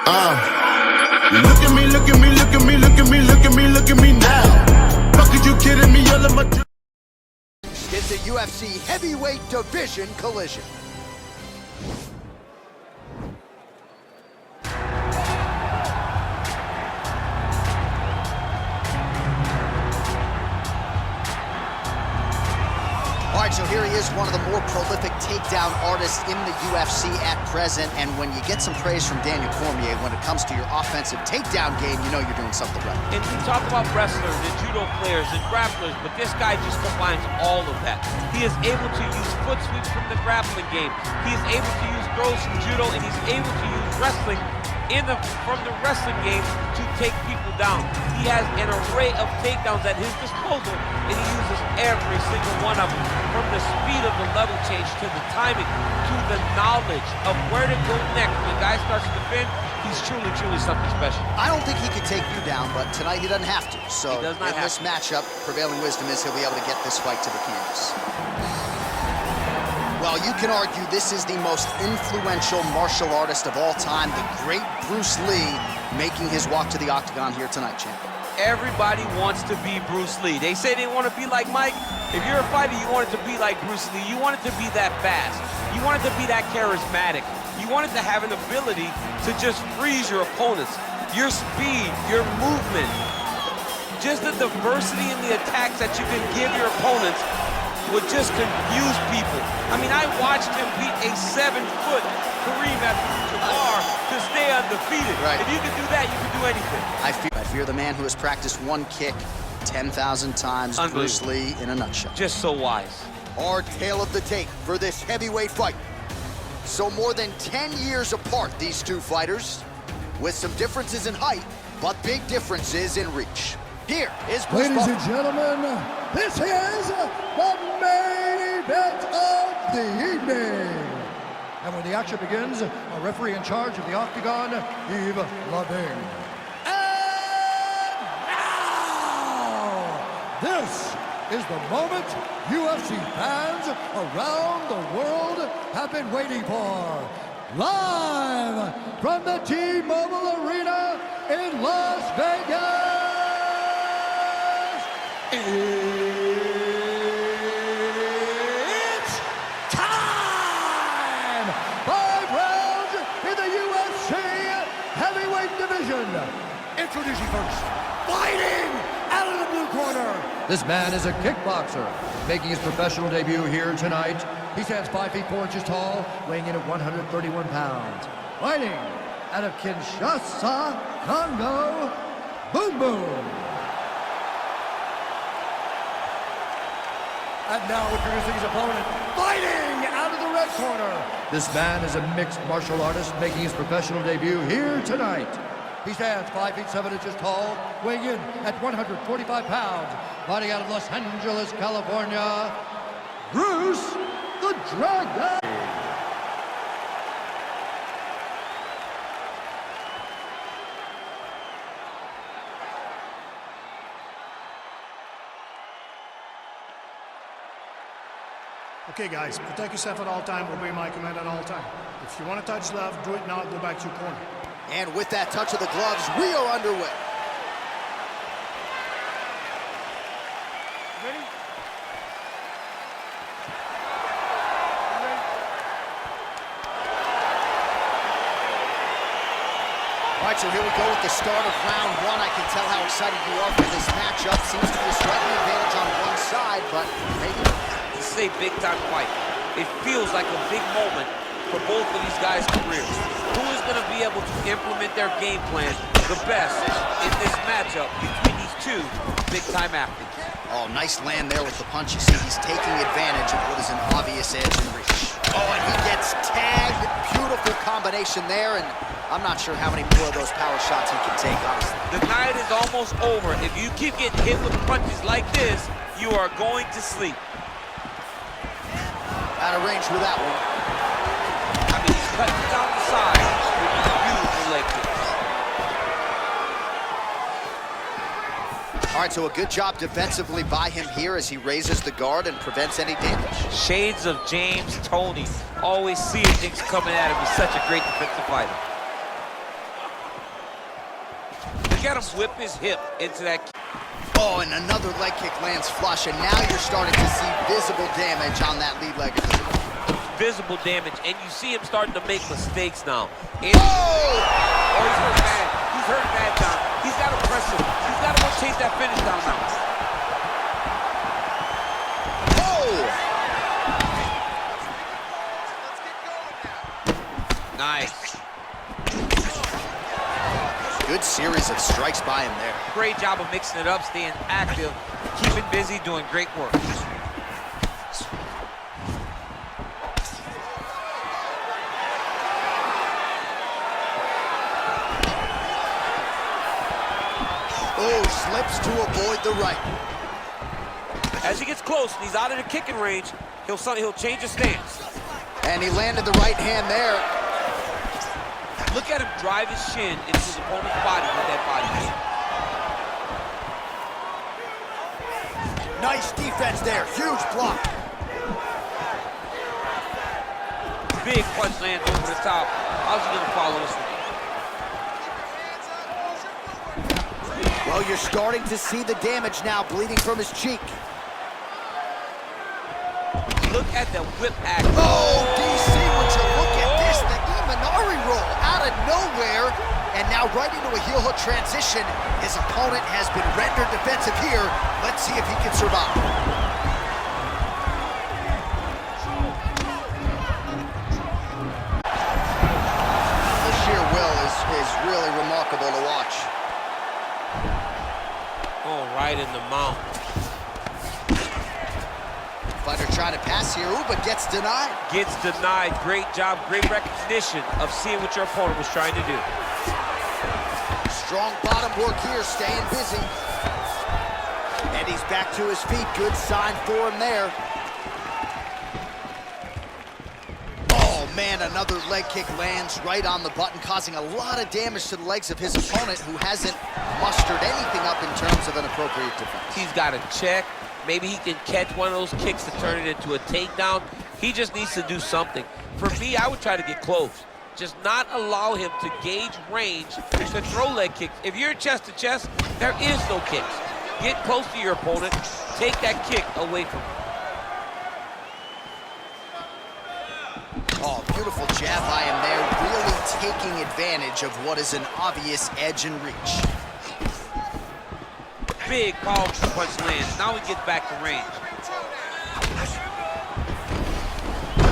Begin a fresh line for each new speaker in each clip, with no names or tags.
Look at me, look at me, look at me, look at me, look at me, look at me now. Fuck, are you kidding me? All of my
It's a UFC heavyweight division collision. All right, so here he is, one of the more prolific takedown artists in the UFC at present. And when you get some praise from Daniel Cormier when it comes to your offensive takedown game, you know you're doing something right.
And we talk about wrestlers and judo players and grapplers, but this guy just combines all of that. He is able to use foot sweeps from the grappling game. He is able to use throws from judo, and he's able to use wrestling from the wrestling game to take people down. He has an array of takedowns at his disposal, and he uses every single one of them. From the speed of the level change, to the timing, to the knowledge of where to go next. When the guy starts to defend, he's truly, truly something special.
I don't think he could take you down, but tonight he doesn't have to. So in this matchup, prevailing wisdom is he'll be able to get this fight to the canvas. Well, you can argue this is the most influential martial artist of all time, the great Bruce Lee, making his walk to the octagon here tonight, champ.
Everybody wants to be Bruce Lee. They say they want to be like Mike. If you're a fighter, you want it to be like Bruce Lee. You want it to be that fast. You want it to be that charismatic. You want it to have an ability to just freeze your opponents. Your speed, your movement, just the diversity in the attacks that you can give your opponents would just confuse people. I mean, I watched him beat a 7-foot Kareem Abdul-Jabbar to stay undefeated.
Right.
If you can do that, you can do anything.
I fear the man who has practiced one kick 10,000 times, Bruce Lee in a nutshell.
Just so wise.
Our tale of the tape for this heavyweight fight. So more than 10 years apart, these two fighters, with some differences in height, but big differences in reach. Here is Bruce.
Ladies and gentlemen, this is the main event of the evening. And when the action begins, a referee in charge of the octagon, Yves Lavigne. And now, this is the moment UFC fans around the world have been waiting for. Live from the T-Mobile Arena in Las Vegas. It's time! 5 rounds in the UFC heavyweight division. Introducing first, fighting out of the blue corner. This man is a kickboxer, making his professional debut here tonight. He stands 5 feet 4 inches tall, weighing in at 131 pounds. Fighting out of Kinshasa, Congo, Boom Boom. And now introducing his opponent, fighting out of the red corner. This man is a mixed martial artist making his professional debut here tonight. He stands 5 feet 7 inches tall, weighing in at 145 pounds. Fighting out of Los Angeles, California, Bruce the Dragon.
Okay, guys, protect yourself at all time, obey my command at all time. If you want to touch love, do it now, go back to your corner.
And with that touch of the gloves, we are underway.
Ready?
All right, so here we go with the start of round 1. I can tell how excited you are for this matchup. Seems to be a striking advantage on one side, but maybe
This is a big-time fight. It feels like a big moment for both of these guys' careers. Who is going to be able to implement their game plan the best in this matchup between these two big-time athletes?
Oh, nice land there with the punch. You see, he's taking advantage of what is an obvious edge in reach. Oh, and he gets tagged. Beautiful combination there, and I'm not sure how many more of those power shots he can take, honestly.
The night is almost over. If you keep getting hit with punches like this, you are going to sleep.
Out of range with that one.
I mean, he's cutting down the side with these beautiful leg kicks.
All right, so a good job defensively by him here as he raises the guard and prevents any damage.
Shades of James Toney. Always seeing things coming at him. He's such a great defensive fighter. at him whip his hip into that.
Oh, and another leg kick lands flush, and now you're starting to see visible damage on that lead leg.
Visible damage, and you see him starting to make mistakes now. And
oh,
he's hurt bad. He's hurt bad, John. He's got to press him. He's got to go chase that finish down now. Oh! Nice.
Good series of strikes by him there.
Great job of mixing it up, staying active, keeping busy, doing great work.
Oh, slips to avoid the right.
As he gets close and he's out of the kicking range, he'll change his stance.
And he landed the right hand there.
Look at him drive his shin into his opponent's body with that body kick.
Nice defense there, huge block.
Big punch lands over the top. How's he gonna follow this one?
Well, you're starting to see the damage now, bleeding from his cheek.
Look at the whip act.
Oh, DC, would you look at this? The Imanari roll out of nowhere. And now right into a heel hook transition. His opponent has been rendered defensive here. Let's see if he can survive. The sheer will is really remarkable to watch.
Oh, right in the mount.
Fighter trying to pass here, but gets denied.
Gets denied. Great job, great recognition of seeing what your opponent was trying to do.
Strong bottom work here, staying busy. And he's back to his feet. Good sign for him there. Oh, man, another leg kick lands right on the button, causing a lot of damage to the legs of his opponent, who hasn't mustered anything up in terms of an appropriate defense.
He's got to check. Maybe he can catch one of those kicks to turn it into a takedown. He just needs to do something. For me, I would try to get close. Just not allow him to gauge range to throw leg kicks. If you're chest to chest, there is no kicks. Get close to your opponent. Take that kick away from him.
Oh, beautiful jab by him there, really taking advantage of what is an obvious edge and reach.
Big, powerful punch lands. Now he gets back to range.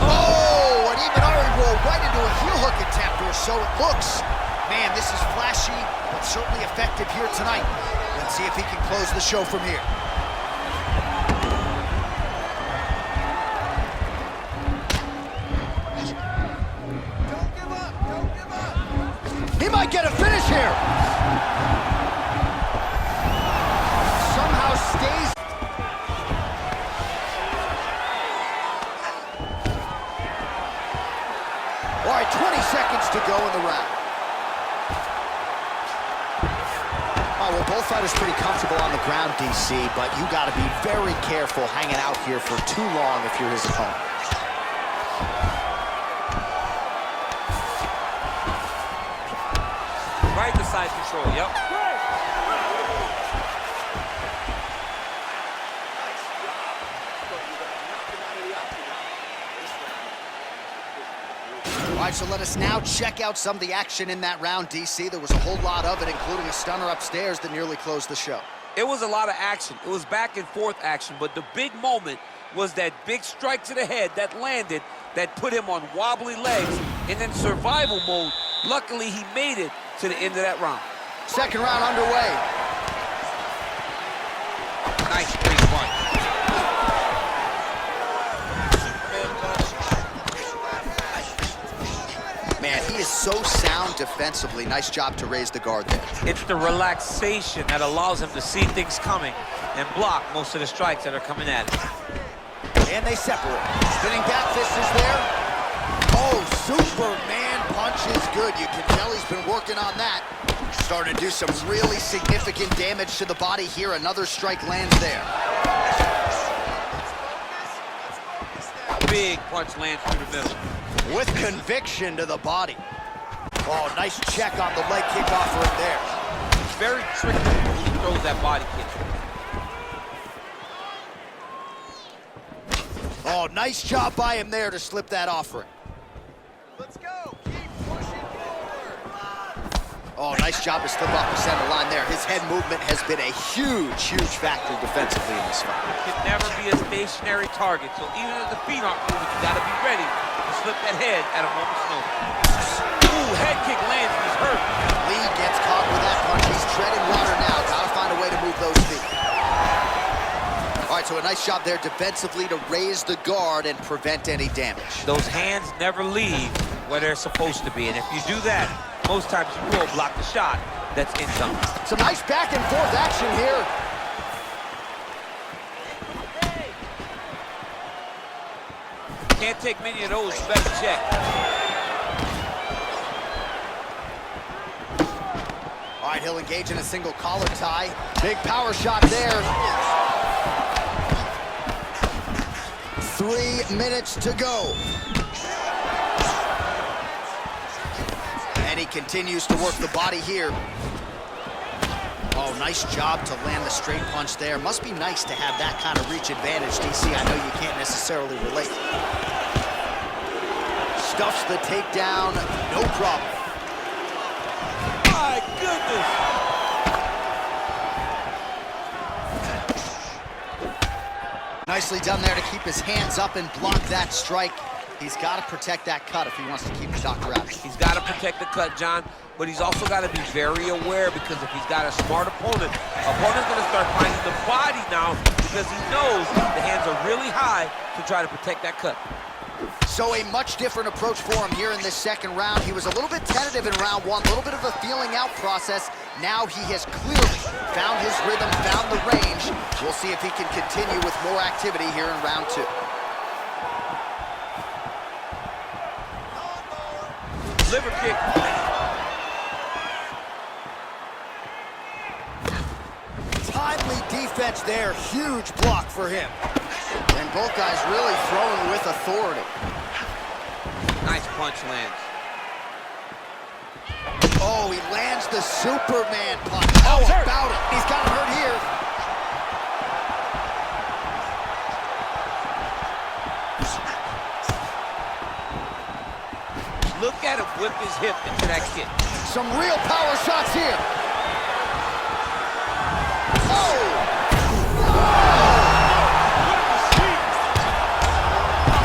Oh, an Imanari roll right into a heel hook attempt, or so it looks. Man, this is flashy, but certainly effective here tonight. Let's see if he can close the show from here. Don't give up, don't give up. He might get a finish here. Stays. All right, 20 seconds to go in the round. Oh, well, both fighters pretty comfortable on the ground, DC, but you got to be very careful hanging out here for too long if you're his opponent.
Right to side control, yep.
All right, so let us now check out some of the action in that round, DC. There was a whole lot of it, including a stunner upstairs that nearly closed the show.
It was a lot of action. It was back and forth action, but the big moment was that big strike to the head that landed, that put him on wobbly legs, and then survival mode. Luckily, he made it to the end of that round.
Second round underway.
Nice straight punch.
Man, he is so sound defensively. Nice job to raise the guard there.
It's the relaxation that allows him to see things coming and block most of the strikes that are coming at him.
And they separate. Spinning back fist is there. Oh, Superman punch is good. You can tell he's been working on that. Starting to do some really significant damage to the body here. Another strike lands there.
Big punch lands through the middle.
With conviction to the body. Oh, nice check on the leg kick off right there.
He's very tricky when he throws that body kick.
Oh, nice job by him there to slip that offering.
Let's go. Keep pushing forward.
Oh, nice job to slip off the center line there. His head movement has been a huge, huge factor defensively in this fight.
He can never be a stationary target, so even if the feet aren't moving, you gotta be ready to slip that head at a moment's notice. Ooh, head kick lands, he's hurt.
Lee gets caught with that punch. He's treading water now. Gotta find a way to move those feet. All right, so a nice job there defensively to raise the guard and prevent any damage.
Those hands never leave where they're supposed to be, and if you do that, most times you will block the shot that's incoming.
Some nice back and forth action here.
Can't take many of those, you better check.
All right, he'll engage in a single collar tie. Big power shot there. 3 minutes to go. And he continues to work the body here. Oh, nice job to land the straight punch there. Must be nice to have that kind of reach advantage, DC. I know you can't necessarily relate. Stuffs the takedown, no problem.
My goodness!
Nicely done there to keep his hands up and block that strike. He's got to protect that cut if he wants to keep the doctor out.
He's got to protect the cut, John, but he's also got to be very aware, because if he's got a smart opponent's going to start finding the body now, because he knows the hands are really high to try to protect that cut.
So a much different approach for him here in this second round. He was a little bit tentative in round one, a little bit of a feeling out process. Now he has clearly found his rhythm, found the range. We'll see if he can continue with more activity here in round two.
Liver kick.
Timely defense there, huge block for him. And both guys really throwing with authority.
Nice punch lands.
Oh, he lands the Superman punch. How about it? He's got him hurt here.
Look at him whip his hip into that kick.
Some real power shots here. Oh!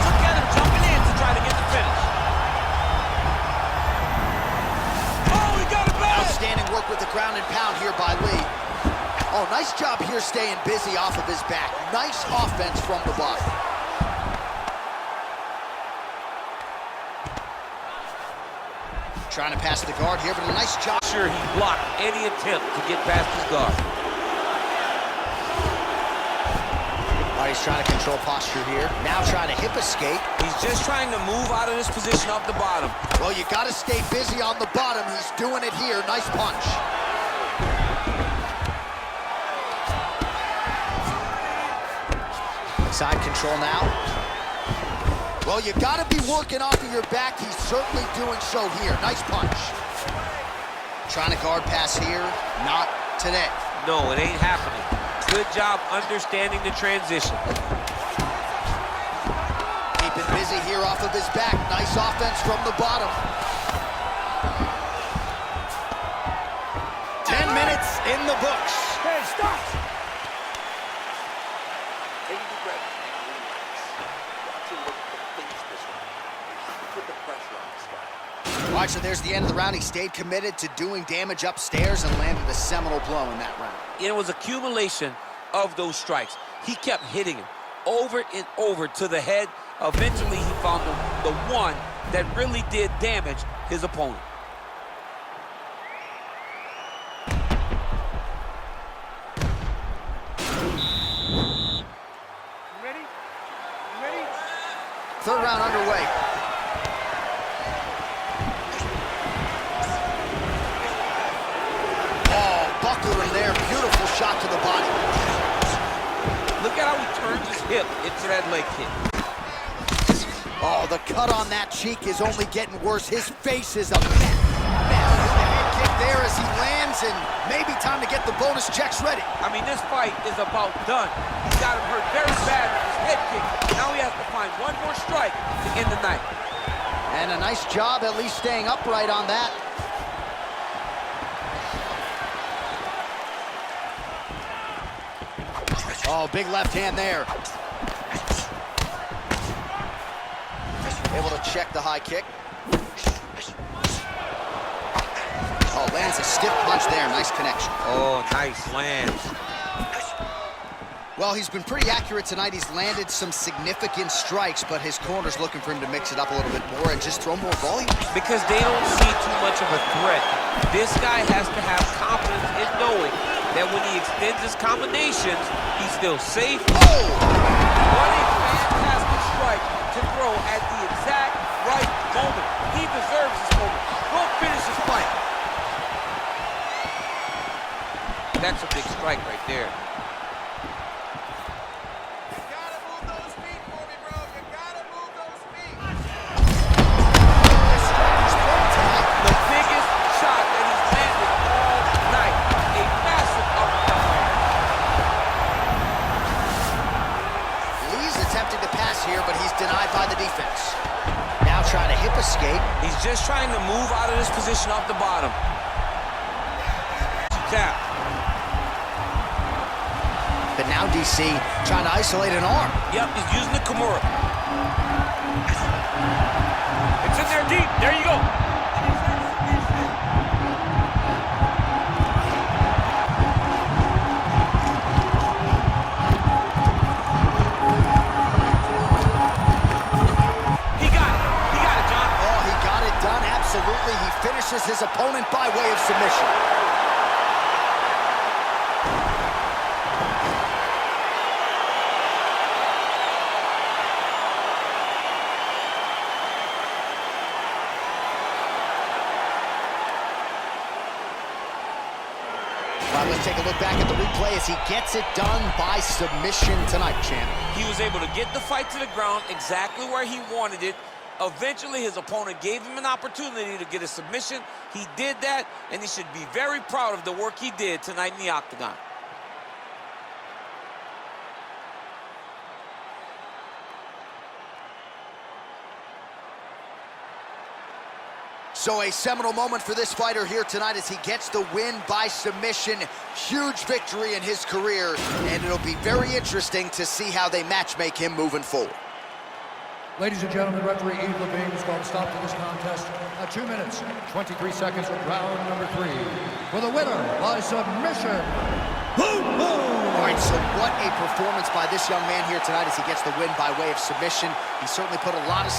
Look at him jumping in to try to get the finish. Oh, he got it back!
Outstanding work with the ground and pound here by Lee. Oh, nice job here staying busy off of his back. Nice offense from the bottom. Trying to pass the guard here, but a nice job.
Sure, he blocked any attempt to get past his guard.
All right, he's trying to control posture here. Now trying to hip escape.
He's just trying to move out of this position off the bottom.
Well, you got to stay busy on the bottom. He's doing it here. Nice punch. Side control now. Well, you got to be working off of your back. He's certainly doing so here. Nice punch. Trying to guard pass here. Not today.
No, it ain't happening. Good job understanding the transition.
Keeping busy here off of his back. Nice offense from the bottom. 10 minutes in the books.
Hey, stop!
Take a deep breath. Watch him look at the face this one. Put the pressure on this guy.
All right, so there's the end of the round. He stayed committed to doing damage upstairs and landed a seminal blow in that round.
It was accumulation of those strikes. He kept hitting him over and over to the head. Eventually, he found the one that really did damage his opponent.
You ready? You ready?
Third round underway. Oh, buckler in there. Beautiful shot to the body.
Look at how he turns his hip into that leg kick.
Oh, the cut on that cheek is only getting worse. His face is a mess. The head kick there as he lands, and maybe to get the bonus checks ready.
I mean, this fight is about done. He got him hurt very bad with his head kick. Now he has to find one more strike to end the night.
And a nice job at least staying upright on that. Oh, big left hand there. Able to check the high kick. Oh, lands a stiff punch there. Nice connection.
Oh, nice lands.
Well, he's been pretty accurate tonight. He's landed some significant strikes, but his corner's looking for him to mix it up a little bit more and just throw more volume.
Because they don't see too much of a threat. This guy has to have confidence in knowing that when he extends his combinations, he's still safe.
Oh!
What a fantastic strike to throw at the exact right moment. He deserves this moment. Go finish his fight. That's a big strike right there.
You gotta move those feet for me, bro. You gotta move those feet.
The biggest shot that he's landed all night. A massive uppercut.
Lee's attempting to pass here, but he's denied by the defense. Now trying to hip escape.
He's just trying to move out of this position off the bottom. Tap.
But now DC trying to isolate an arm.
Yep, he's using the Kimura. It's in there deep. There you go. He got it. He got it, John.
Oh, he got it done. Absolutely. He finishes his opponent by way of submission. Let's take a look back at the replay as he gets it done by submission tonight, champ.
He was able to get the fight to the ground exactly where he wanted it. Eventually, his opponent gave him an opportunity to get a submission. He did that, and he should be very proud of the work he did tonight in the octagon.
So a seminal moment for this fighter here tonight as he gets the win by submission. Huge victory in his career, and it'll be very interesting to see how they match-make him moving forward.
Ladies and gentlemen, referee Eve Levine has called a stop to this contest at 2 minutes, 23 seconds of round number 3. For the winner by submission,
All right, so what a performance by this young man here tonight as he gets the win by way of submission. He certainly put a lot of...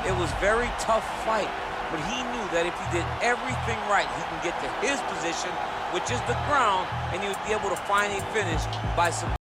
It was a very tough fight, but he knew that if he did everything right, he can get to his position, which is the ground, and he would be able to find a finish by submission.